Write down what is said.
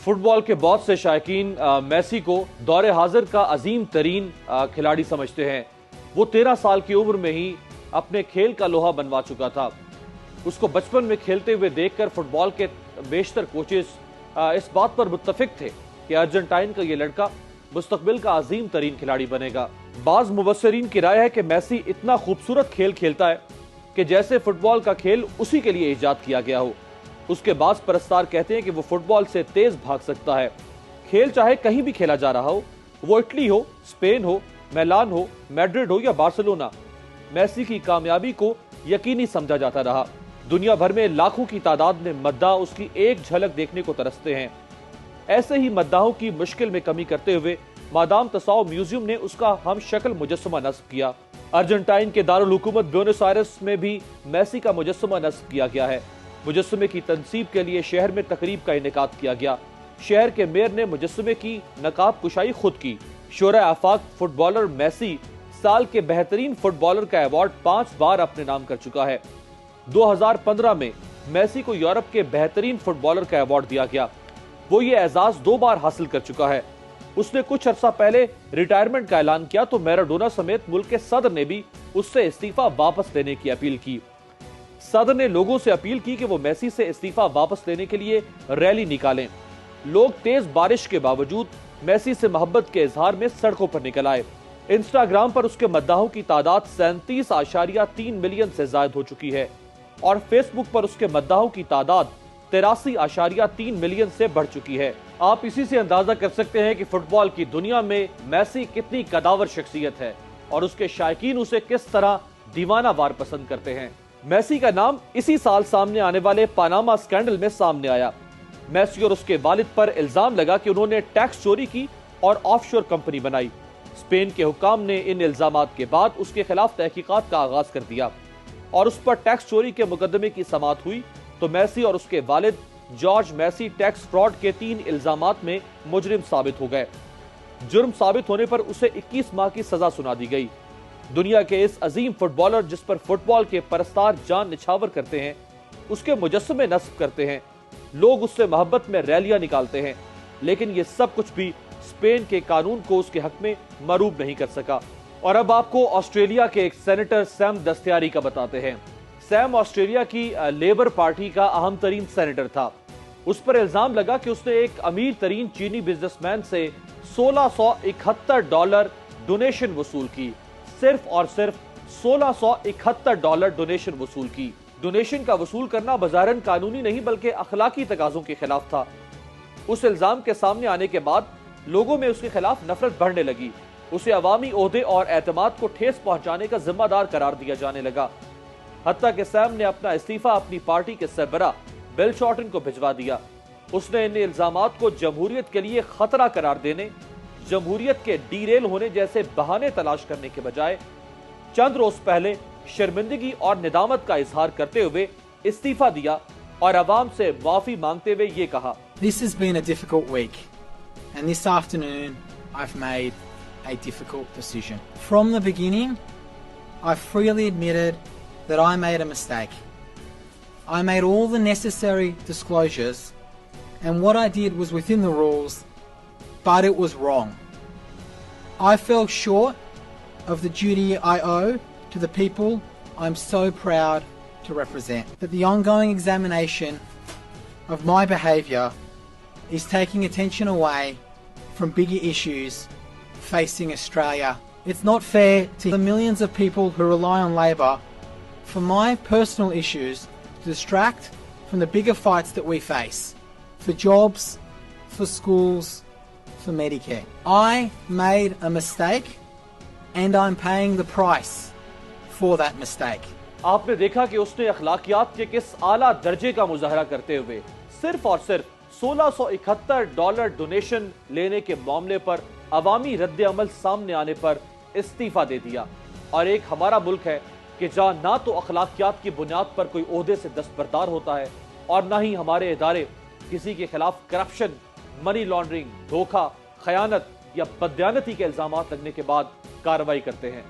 Fit بال کے بہت سے شائقین میسی کو دور حاضر کا عظیم ترین کھلاڑی سمجھتے ہیں۔ وہ 13 سال کی عمر میں ہی اپنے کھیل کا لوہا بنوا چکا تھا۔ اس کو بچپن میں کھیلتے ہوئے دیکھ کر فٹ بال کے بیشتر کوچز اس بات پر متفق تھے کہ ارجنٹائن کا یہ لڑکا مستقبل کا عظیم ترین کھلاڑی بنے گا۔ بعض مبصرین کی رائے ہے کہ میسی اتنا خوبصورت کھیل کھیلتا ہے کہ جیسے فٹ بال کا کھیل اسی کے لیے ایجاد کیا گیا ہو۔ اس کے بعض پرستار کہتے ہیں کہ وہ فٹ بال سے تیز بھاگ سکتا ہے۔ کھیل چاہے کہیں بھی کھیلا جا رہا ہو، وہ اٹلی ہو، اسپین ہو، میلان ہو، میڈرڈ ہو یا بارسلونا، میسی کی کامیابی کو یقینی سمجھا جاتا رہا۔ دنیا بھر میں لاکھوں کی تعداد میں مداح اس کی ایک جھلک دیکھنے کو ترستے ہیں۔ ایسے ہی مداحوں کی مشکل میں کمی کرتے ہوئے مادام تساؤ میوزیم نے اس کا ہم شکل مجسمہ نصب کیا۔ ارجنٹائن کے دارالحکومت بیونس آئرس میں بھی میسی کا مجسمہ نصب کیا گیا ہے۔ مجسمے کی تنصیب کے لیے شہر میں تقریب کا انعقاد کیا گیا۔ شہر کے میئر نے مجسمے کی نقاب کشائی خود کی۔ شورائے آفاق فٹ بالر میسی سال کے بہترین فٹ بالر کا ایوارڈ 5 بار اپنے نام کر چکا ہے۔ 2015 میں میسی کو یورپ کے بہترین فٹ بالر کا ایوارڈ دیا گیا۔ وہ یہ اعزاز 2 بار حاصل کر چکا ہے۔ اس نے کچھ عرصہ پہلے ریٹائرمنٹ کا اعلان کیا تو میراڈونا سمیت ملک کے صدر نے بھی اس سے استعفیٰ واپس لینے کی اپیل کی۔ صدر نے لوگوں سے اپیل کی کہ وہ میسی سے استعفیٰ واپس لینے کے لیے ریلی نکالیں۔ لوگ تیز بارش کے باوجود میسی سے محبت کے اظہار میں سڑکوں پر نکل آئے۔ انسٹاگرام پر اس کے مداحوں کی تعداد 37.3 ملین سے زائد ہو چکی ہے اور فیس بک پر اس کے مداحوں کی تعداد 83.3 ملین سے بڑھ چکی ہے۔ آپ اسی سے اندازہ کر سکتے ہیں کہ فٹ بال کی دنیا میں میسی کتنی قداور شخصیت ہے اور اس کے شائقین اسے کس طرح دیوانہ وار پسند کرتے ہیں۔ میسی کا نام اسی سال سامنے آنے والے پاناما اسکینڈل میں سامنے آیا۔ میسی اور اس کے والد پر الزام لگا کہ انہوں نے ٹیکس چوری کی اور آف شور کمپنی بنائی۔ اسپین کے حکام نے ان الزامات کے بعد اس کے خلاف تحقیقات کا آغاز کر دیا اور اس پر ٹیکس چوری کے مقدمے کی سماعت ہوئی تو میسی اور اس کے والد جارج میسی ٹیکس فراڈ کے 3 الزامات میں مجرم ثابت ہو گئے۔ جرم ثابت ہونے پر اسے 21 ماہ کی سزا سنا دی گئی۔ دنیا کے اس عظیم فٹ بالر جس پر فٹ بال کے پرستار جان نچھاور کرتے ہیں، اس کے مجسمے نصب کرتے ہیں، لوگ اس سے محبت میں ریلیاں نکالتے ہیں، لیکن یہ سب کچھ بھی اسپین کے قانون کو اس کے حق میں مروب نہیں کر سکا۔ اور اب آپ کو آسٹریلیا کے ایک سینیٹر سیم دستیاری کا بتاتے ہیں۔ سیم آسٹریلیا کی لیبر پارٹی کا اہم ترین سینیٹر تھا۔ اس پر الزام لگا کہ اس نے ایک امیر ترین چینی بزنس مین سے $1671 ڈونیشن وصول کی۔ صرف اور صرف $1671 ڈونیشن وصول کی۔ ڈونیشن کا وصول کرنا بظاہراً قانونی نہیں بلکہ اخلاقی تقاضوں کے خلاف تھا۔ اس الزام کے سامنے آنے کے بعد لوگوں میں اس کے خلاف نفرت بڑھنے لگی۔ اسے عوامی عہدے اور اعتماد کو ٹھیس پہنچانے کا ذمہ دار قرار دیا جانے لگا، حتیٰ کہ سیم نے اپنا استعفیٰ اپنی پارٹی کے سربراہ بل شارٹن کو بھجوا دیا۔ اس نے ان الزامات کو جمہوریت کے لیے خطرہ قرار دینے، جمہوریت کے ڈی ریل ہونے جیسے بہانے تلاش کرنے کے بجائے چند روز پہلے شرمندگی اور ندامت کا اظہار کرتے ہوئے استعفیٰ دیا اور عوام سے معافی مانگتے ہوئے یہ کہا: This has been a difficult week, and this afternoon I've made a difficult decision. From the beginning, I freely admitted that I made a mistake. I made all the necessary disclosures, and what I did was within the rules, but it was wrong. I fell short of the duty I owe to the people I'm so proud to represent. That the ongoing examination of my behaviour is taking attention away from bigger issues facing Australia. It's not fair to the millions of people who rely on Labor for my personal issues to distract from the bigger fights that we face, for jobs, for schools, for Medicare. I made a mistake and I'm paying the price for that mistake. آپ نے دیکھا کہ اس نے اخلاقیات کے کس اعلیٰ درجے کا مظاہرہ کرتے ہوئے صرف اور صرف $1671 ڈونیشن لینے کے معاملے پر عوامی رد عمل سامنے آنے پر استعفیٰ دے دیا۔ اور ایک ہمارا ملک ہے کہ جہاں نہ تو اخلاقیات کی بنیاد پر کوئی عہدے سے دستبردار ہوتا ہے اور نہ ہی ہمارے ادارے کسی کے خلاف کرپشن، منی لانڈرنگ، دھوکہ، خیانت یا بددیانتی کے الزامات لگنے کے بعد کارروائی کرتے ہیں۔